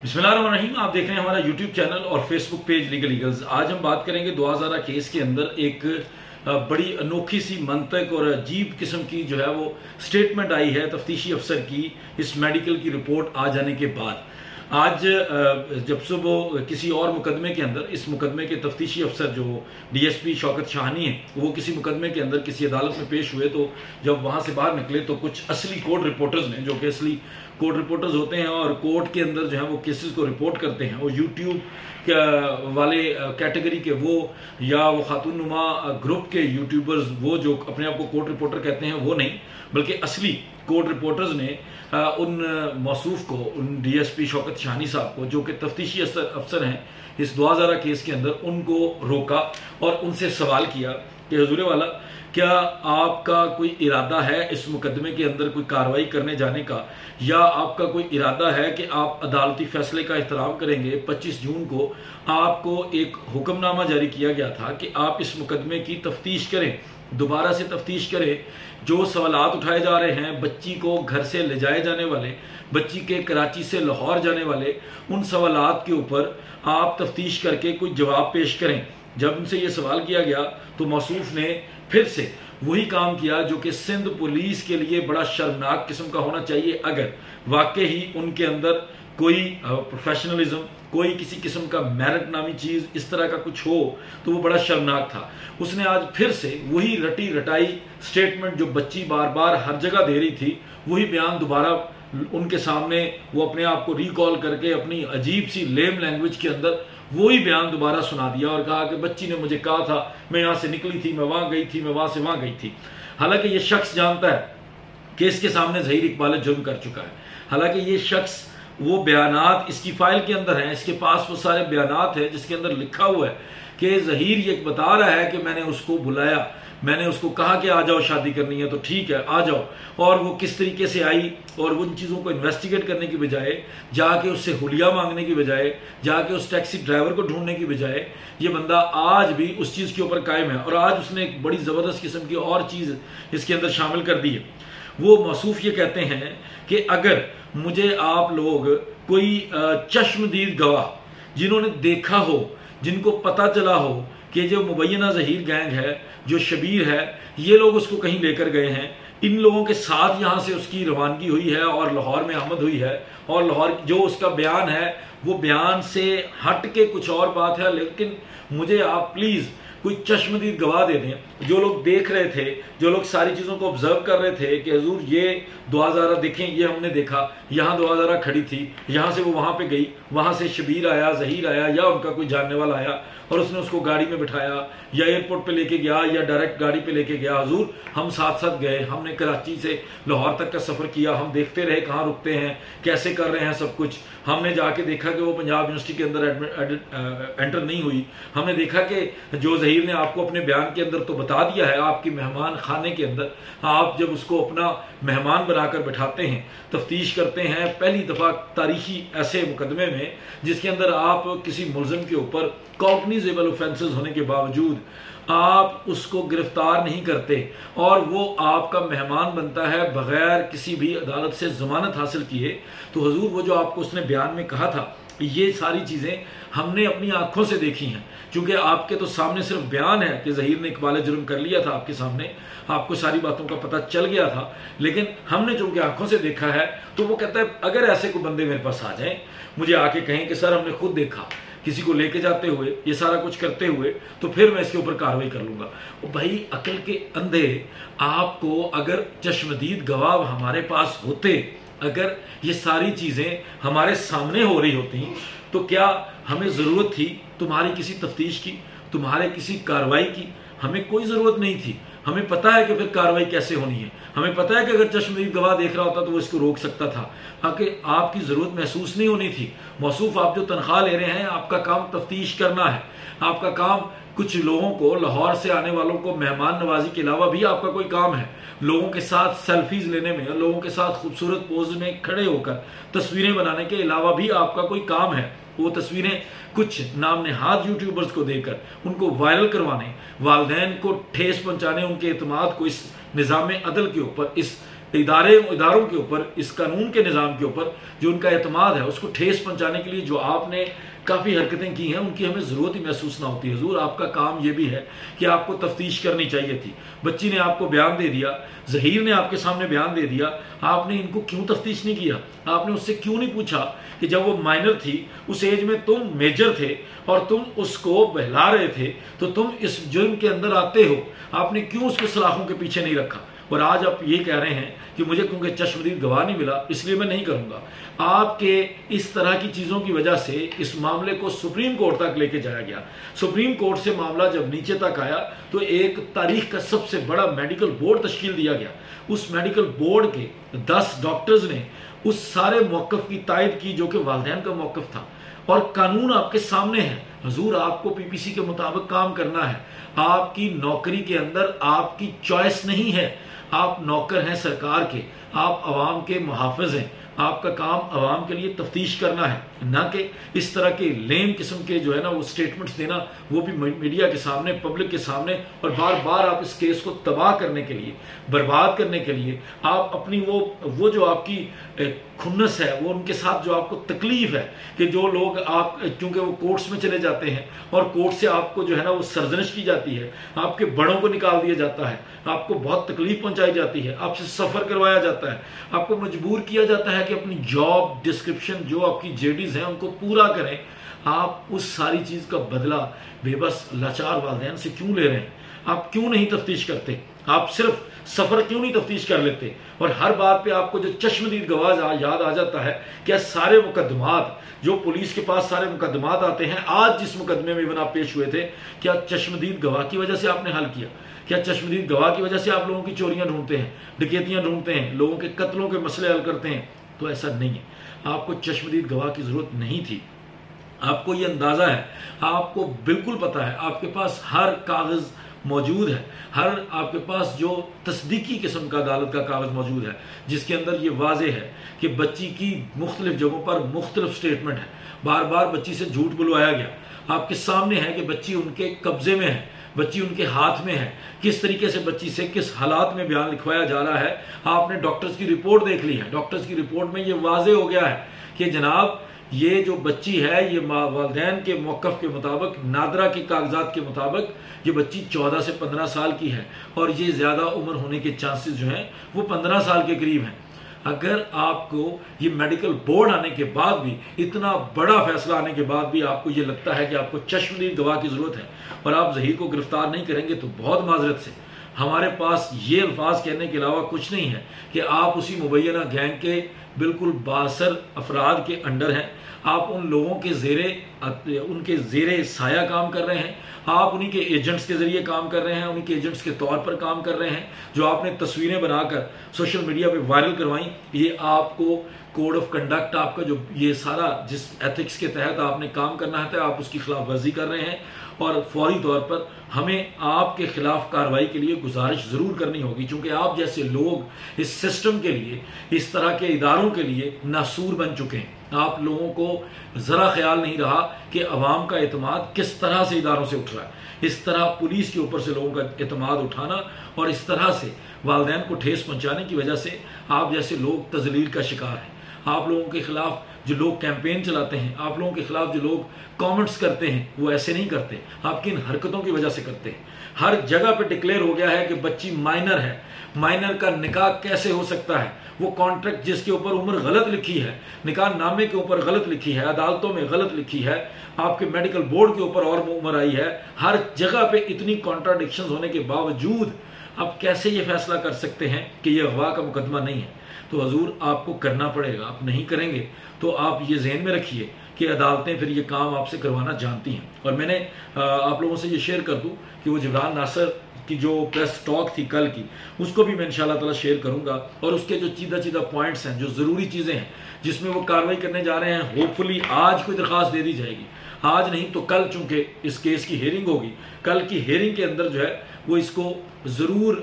बिस्मिल्लाहिर्रहमानिर्रहीम। आप देख रहे हैं हमारा यूट्यूब चैनल और फेसबुक पेज लीगल ईगल्स। आज हम बात करेंगे 2000 केस के अंदर एक बड़ी अनोखी सी मंतक और अजीब किस्म की जो है वो स्टेटमेंट आई है तफ्तीशी अफसर की इस मेडिकल की रिपोर्ट आ जाने के बाद। आज जब से वो किसी और मुकदमे के अंदर, इस मुकदमे के तफ्तीशी अफसर जो डीएसपी शौकत शाहनी है, वो किसी मुकदमे के अंदर किसी अदालत में पेश हुए, तो जब वहां से बाहर निकले तो कुछ असली कोर्ट रिपोर्टर्स ने, जो कि असली कोर्ट रिपोर्टर्स होते हैं और कोर्ट के अंदर जो है वो केसेस को रिपोर्ट करते हैं, वो यूट्यूब वाले कैटेगरी के वो या वो खातून नुमा ग्रुप के यूट्यूबर्स, वो जो अपने आप को कोर्ट रिपोर्टर कहते हैं, वो नहीं, बल्कि असली कोर्ट रिपोर्टर्स ने उन मौसूफ को, उन डीएसपी शौकत शाहनी साहब को, जो कि तफ्तीशी अफसर हैं इस 2000 केस के अंदर, उनको रोका और उनसे सवाल किया कि हुजूर वाला, क्या आपका कोई इरादा है इस मुकदमे के अंदर कोई कार्रवाई करने जाने का, या आपका कोई इरादा है कि आप अदालती फैसले का एहतराम करेंगे। 25 जून को आपको एक हुक्मनामा जारी किया गया था कि आप इस मुकदमे की तफ्तीश करें, दोबारा से तफ्तीश करें। जो सवालात उठाए जा रहे हैं, बच्ची को घर से ले जाए जाने वाले, बच्ची के कराची से लाहौर जाने वाले, उन सवालात के ऊपर आप तफ्तीश करके कोई जवाब पेश करें। जब उनसे ये सवाल किया गया तो मौसूफ ने फिर से वही काम किया जो कि सिंध पुलिस के लिए बड़ा शर्मनाक किस्म का होना चाहिए। अगर वाकई ही उनके अंदर कोई प्रोफेशनलिज्म, कोई किसी किस्म का मेरिट नामी चीज इस तरह का कुछ हो, तो वो बड़ा शर्मनाक था। उसने आज फिर से वही रटी रटाई स्टेटमेंट जो बच्ची बार बार हर जगह दे रही थी, वही बयान दोबारा उनके सामने वो अपने आप को रिकॉल करके अपनी अजीब सी लेम लैंग्वेज के अंदर वही बयान दोबारा सुना दिया और कहा कि बच्ची ने मुझे कहा था, मैं यहां से निकली थी, मैं वहां गई थी, मैं वहां से वहां गई थी। हालांकि ये शख्स जानता है कि इसके सामने ज़हीर इकबाल जुर्म कर चुका है। हालांकि ये शख्स, वो बयानात इसकी फाइल के अंदर हैं, इसके पास वो सारे बयानात हैं जिसके अंदर लिखा हुआ है कि ज़हीर ये बता रहा है कि मैंने उसको बुलाया, मैंने उसको कहा कि आ जाओ, शादी करनी है तो ठीक है आ जाओ, और वो किस तरीके से आई, और उन चीज़ों को इन्वेस्टिगेट करने की बजाय, जाके उससे हुलिया मांगने की बजाय, जाके उस टैक्सी ड्राइवर को ढूंढने की बजाय, ये बंदा आज भी उस चीज़ के ऊपर कायम है। और आज उसने एक बड़ी ज़बरदस्त किस्म की और चीज़ इसके अंदर शामिल कर दी है। वो मौसूफ ये कहते हैं कि अगर मुझे आप लोग कोई चश्मदीद गवाह, जिन्होंने देखा हो, जिनको पता चला हो कि जो मुबैना ज़हीर गैंग है, जो शबीर है, ये लोग उसको कहीं लेकर गए हैं, इन लोगों के साथ यहाँ से उसकी रवानगी हुई है और लाहौर में आमद हुई है, और लाहौर जो उसका बयान है वो बयान से हट के कुछ और बात है, लेकिन मुझे आप प्लीज़ कोई चश्मदीद गवाह दे दें। जो लोग देख रहे थे, जो लोग सारी चीज़ों को ऑब्जर्व कर रहे थे कि हुजूर ये 2000 देखें, ये हमने देखा, यहाँ 2000 खड़ी थी, यहाँ से वो वहाँ पे गई, वहाँ से शबीर आया, ज़हीर आया, या उनका कोई जानने वाला आया और उसने उसको गाड़ी में बिठाया या एयरपोर्ट पे लेके गया या डायरेक्ट गाड़ी पे लेके गया। हुजूर हम साथ साथ गए, हमने कराची से लाहौर तक का सफ़र किया, हम देखते रहे कहाँ रुकते हैं, कैसे कर रहे हैं सब कुछ। हमने जाके देखा कि वो पंजाब यूनिवर्सिटी के अंदर एंटर नहीं हुई। हमने देखा कि जो ज़हीर ने आपको अपने बयान के अंदर तो बता दिया है, आपकी मेहमान खाने के अंदर आप जब उसको अपना मेहमान बनाकर बैठाते हैं, तफ्तीश करते हैं, पहली दफ़ा तारीखी ऐसे मुकदमे में जिसके अंदर आप किसी मुलजिम के ऊपर कॉग्निजेबल ऑफेंसेस होने के बावजूद आप उसको गिरफ्तार नहीं करते और वो आपका मेहमान बनता है बगैर किसी भी अदालत से जमानत हासिल किए, तो हुजूर वो जो आपको उसने बयान में कहा था, ये सारी चीज़ें हमने अपनी आंखों से देखी हैं। क्योंकि आपके तो सामने सिर्फ बयान है कि ज़हीर ने इकबाल जुर्म कर लिया था आपके सामने, आपको सारी बातों का पता चल गया था, लेकिन हमने चूंकि आंखों से देखा है, तो वो कहता है अगर ऐसे कोई बंदे मेरे पास आ जाएं, मुझे आके कहें कि सर हमने खुद देखा किसी को लेके जाते हुए, ये सारा कुछ करते हुए, तो फिर मैं इसके ऊपर कार्रवाई कर लूंगा। भाई अकल के अंधे, आपको अगर चश्मदीद गवाह हमारे पास होते, अगर ये सारी चीजें हमारे सामने हो रही होती, तो क्या हमें जरूरत थी तुम्हारी किसी तफ्तीश की, तुम्हारे किसी कार्रवाई की? हमें कोई जरूरत नहीं थी। हमें पता है कि फिर कार्रवाई कैसे होनी है, हमें पता है कि अगर चश्मदीद गवाह देख रहा होता तो वो इसको रोक सकता था। ताकि आपकी जरूरत महसूस नहीं होनी थी। मौसूफ आप जो तनख्वाह ले रहे हैं, आपका काम तफ्तीश करना है, आपका काम कुछ लोगों को, लाहौर से आने वालों को मेहमान नवाजी के अलावा भी आपका कोई काम है, लोगों के साथ सेल्फीज लेने में, लोगों के साथ खूबसूरत पोज में खड़े होकर तस्वीरें बनाने के अलावा भी आपका कोई काम है। वो तस्वीरें कुछ नाम नेहाद यूट्यूबर्स को देकर उनको वायरल करवाने, वालिदैन को ठेस पहुंचाने, उनके एतमाद को इस निज़ाम अदल के ऊपर, इस इदारों के ऊपर, इस कानून के निज़ाम के ऊपर जो उनका एतमाद है उसको ठेस पहुंचाने के लिए जो आपने काफ़ी हरकतें की हैं, उनकी हमें ज़रूरत ही महसूस ना होती है। हुजूर, आपका काम ये भी है कि आपको तफ्तीश करनी चाहिए थी। बच्ची ने आपको बयान दे दिया, ज़हीर ने आपके सामने बयान दे दिया, आपने इनको क्यों तफ्तीश नहीं किया? आपने उससे क्यों नहीं पूछा कि जब वो माइनर थी, उस एज में तुम मेजर थे और तुम उसको बहला रहे थे, तो तुम इस जुर्म के अंदर आते हो, आपने क्यों उसको सलाखों के पीछे नहीं रखा? और आज आप ये कह रहे हैं कि मुझे क्योंकि चश्मदीद गवाह नहीं मिला इसलिए मैं नहीं करूंगा। आपके इस तरह की चीज़ों की वजह से इस मामले को सुप्रीम कोर्ट तक लेके जाया गया। सुप्रीम कोर्ट से मामला जब नीचे तक आया तो एक तारीख का सबसे बड़ा मेडिकल बोर्ड तश्कील दिया गया। उस मेडिकल बोर्ड के 10 डॉक्टर्स ने उस सारे मौक़िफ़ की तायद की जो कि वालिदैन का मौक़िफ़ था। और कानून आपके सामने है। हुजूर, आपको पीपीसी के मुताबिक काम करना है। आपकी नौकरी के अंदर आपकी चॉइस नहीं है। आप नौकर हैं सरकार के, आप अवाम के मुहाफ़िज़ हैं। आपका काम अवाम के लिए तफ्तीश करना है, ना कि इस तरह के लेम किस्म के जो है ना वो स्टेटमेंट्स देना, वो भी मीडिया के सामने, पब्लिक के सामने। और बार बार आप इस केस को तबाह करने के लिए, बर्बाद करने के लिए आप अपनी वो जो आपकी खुन्नस है, वो उनके साथ जो आपको तकलीफ है कि जो लोग आप क्योंकि वो कोर्ट्स में चले जाते हैं और कोर्ट से आपको जो है ना वो सरजनिश की जाती है, आपके बड़ों को निकाल दिया जाता है, आपको बहुत तकलीफ पहुंचाई जाती है, आपसे सफ़र करवाया जाता है, आपको मजबूर किया जाता है कि अपनी जॉब डिस्क्रिप्शन जो आपकी जेडीज हैं उनको पूरा करें। आप उस सारी चीज़ का बदला बेबस लाचार वालिदैन से क्यों ले रहे हैं? आप क्यों नहीं तफ्तीश करते? आप सिर्फ सफ़र क्यों नहीं तफ्तीश कर लेते? और हर बात पे आपको जो चश्मदीद गवाह याद आ जाता है। क्या सारे मुकदमात जो पुलिस के पास सारे मुकदमात आते हैं, आज जिस मुकदमे में इवन आप पेश हुए थे, क्या चश्मदीद गवाह की वजह से आपने हल किया? क्या चश्मदीद गवाह की वजह से आप लोगों की चोरियां ढूंढते हैं, डकैतियां ढूंढते हैं, लोगों के कत्लों के मसले हल करते हैं? तो ऐसा नहीं है। आपको चश्मदीद गवाह की जरूरत नहीं थी। आपको ये अंदाजा है, आपको बिल्कुल पता है, आपके पास हर कागज मौजूद है, हर आपके पास जो तस्दीकी किस्म का अदालत का कागज मौजूद है जिसके अंदर ये वाजे है कि बच्ची की मुख्तलिफ जगहों पर मुख्तलिफ स्टेटमेंट है, बार बार बच्ची से झूठ बुलवाया गया। आपके सामने है कि बच्ची उनके कब्जे में है, बच्ची उनके हाथ में है, किस तरीके से बच्ची से किस हालात में बयान लिखवाया जा रहा है। आपने डॉक्टर्स की रिपोर्ट देख ली है, डॉक्टर्स की रिपोर्ट में ये वाजे हो गया है कि जनाब ये जो बच्ची है ये वालिदैन के मौक़िफ़ के मुताबिक, नादरा के कागजात के मुताबिक ये बच्ची 14 से 15 साल की है और ये ज़्यादा उम्र होने के चांसेस जो हैं वो 15 साल के करीब हैं। अगर आपको ये मेडिकल बोर्ड आने के बाद भी, इतना बड़ा फैसला आने के बाद भी आपको ये लगता है कि आपको चश्मदीद गवाह की ज़रूरत है और आप ज़हीर को गिरफ्तार नहीं करेंगे, तो बहुत माजरत से हमारे पास ये अल्फाज कहने के अलावा कुछ नहीं है कि आप उसी मुबैना गैंग के बिल्कुल बासर अफराद के अंडर हैं। आप उन लोगों के उनके ज़ेरे साया काम कर रहे हैं, आप उन्हीं के एजेंट्स के ज़रिए काम कर रहे हैं, उन्हीं के एजेंट्स के तौर पर काम कर रहे हैं। जो आपने तस्वीरें बनाकर सोशल मीडिया पे वायरल करवाई, ये आपको कोड ऑफ कंडक्ट, आपका जो ये सारा जिस एथिक्स के तहत आपने काम करना है, आप उसकी खिलाफ वर्जी कर रहे हैं। और फौरी तौर पर हमें आपके खिलाफ कार्रवाई के लिए गुजारिश ज़रूर करनी होगी, क्योंकि आप जैसे लोग इस सिस्टम के लिए, इस तरह के इदारों के लिए नासूर बन चुके हैं। आप लोगों को ज़रा ख्याल नहीं रहा कि अवाम का एतमाद किस तरह से इदारों से उठ रहा है। इस तरह पुलिस के ऊपर से लोगों का एतमाद उठाना और इस तरह से वालिदैन को ठेस पहुँचाने की वजह से आप जैसे लोग तजलील का शिकार हैं। आप लोगों के खिलाफ जो लोग कैंपेन चलाते हैं, आप लोगों के खिलाफ जो लोग कमेंट्स करते हैं, वो ऐसे नहीं करते, आपकी इन हरकतों की वजह से करते हैं। हर जगह पे डिक्लेयर हो गया है कि बच्ची माइनर है, माइनर का निकाह कैसे हो सकता है? वो कॉन्ट्रैक्ट जिसके ऊपर उम्र गलत लिखी है, निकाह नामे के ऊपर गलत लिखी है, अदालतों में गलत लिखी है, आपके मेडिकल बोर्ड के ऊपर और उम्र आई है, हर जगह पे इतनी कॉन्ट्राडिक्शंस होने के बावजूद आप कैसे ये फैसला कर सकते हैं कि ये अगवा का मुकदमा नहीं है? तो हजूर आपको करना पड़ेगा। आप नहीं करेंगे तो आप ये जहन में रखिए कि अदालतें फिर ये काम आपसे करवाना जानती हैं। और मैंने आप लोगों से ये शेयर कर दूं कि वो जिब्रान नासर की जो प्रेस टॉक थी कल की, उसको भी मैं इंशाल्लाह ताला शेयर करूंगा। और उसके जो चीदा पॉइंट्स हैं, जो ज़रूरी चीज़ें हैं जिसमें वो कार्रवाई करने जा रहे हैं, होपफुली आज कोई दरख्वास्त दे दी जाएगी, आज नहीं तो कल, चूंकि इस केस की हेयरिंग होगी, कल की हेयरिंग के अंदर जो है वो इसको ज़रूर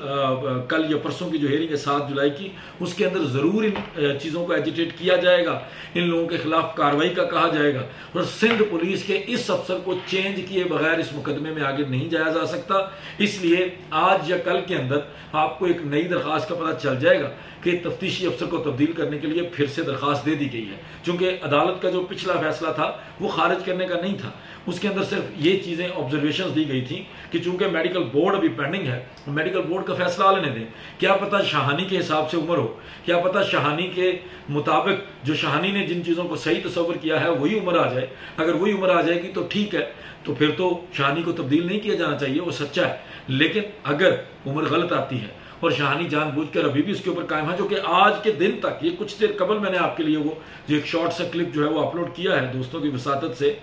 कल या परसों की जो हेयरिंग है 7 जुलाई की, उसके अंदर ज़रूर इन चीज़ों को एजिटेट किया जाएगा, इन लोगों के खिलाफ कार्रवाई का कहा जाएगा और सिंध पुलिस के इस अफसर को चेंज किए बगैर इस मुकदमे में आगे नहीं जाया जा सकता। इसलिए आज या कल के अंदर आपको एक नई दरखास्त का पता चल जाएगा कि तफ्तीशी अफसर को तब्दील करने के लिए फिर से दरखास्त दे दी गई है। चूंकि अदालत का जो पिछला फैसला था वो खारिज करने का नहीं था, उसके अंदर सिर्फ ये चीज़ें ऑब्जर्वेशंस दी गई थी कि चूंकि मेडिकल बोर्ड अभी पेंडिंग है, मेडिकल बोर्ड का फैसला लेने दें। क्या पता शाहानी के हिसाब से उम्र हो, क्या पता शाहानी के मुताबिक जो शाहानी ने जिन चीज़ों को सही तस्वर किया है वही उम्र आ जाए। अगर वही उम्र आ जाएगी तो ठीक है, तो फिर तो शाहानी को तब्दील नहीं किया जाना चाहिए, वो सच्चा है। लेकिन अगर उम्र गलत आती है और शाहानी जानबूझकर अभी भी उसके ऊपर कायम है, जो कि आज के दिन तक, ये कुछ देर कबल मैंने आपके लिए वो जो एक शॉर्ट सा क्लिप जो है वो अपलोड किया है दोस्तों की वसातत से,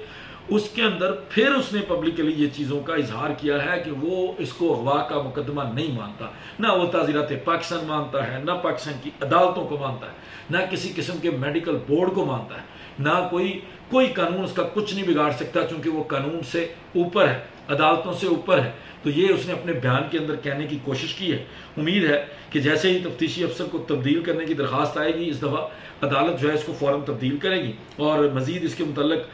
उसके अंदर फिर उसने पब्लिकली ये चीज़ों का इजहार किया है कि वो इसको अगवा का मुकदमा नहीं मानता, ना वो ताज़ीरात पाकिस्तान मानता है, ना पाकिस्तान की अदालतों को मानता है, ना किसी किस्म के मेडिकल बोर्ड को मानता है, ना कोई कानून उसका कुछ नहीं बिगाड़ सकता, क्योंकि वो कानून से ऊपर है, अदालतों से ऊपर है। तो ये उसने अपने बयान के अंदर कहने की कोशिश की है। उम्मीद है कि जैसे ही तफ्तीशी अफसर को तब्दील करने की दरखास्त आएगी, इस दफ़ा अदालत जो है इसको फ़ौरन तब्दील करेगी और मज़ीद इसके मुतल्लिक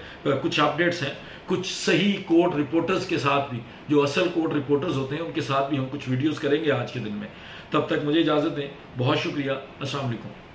कुछ अपडेट्स हैं, कुछ सही कोर्ट रिपोर्टर्स के साथ भी, जो असल कोर्ट रिपोर्टर्स होते हैं उनके साथ भी हम कुछ वीडियोज़ करेंगे आज के दिन में। तब तक मुझे इजाज़त दें, बहुत शुक्रिया, अस्सलाम वालेकुम।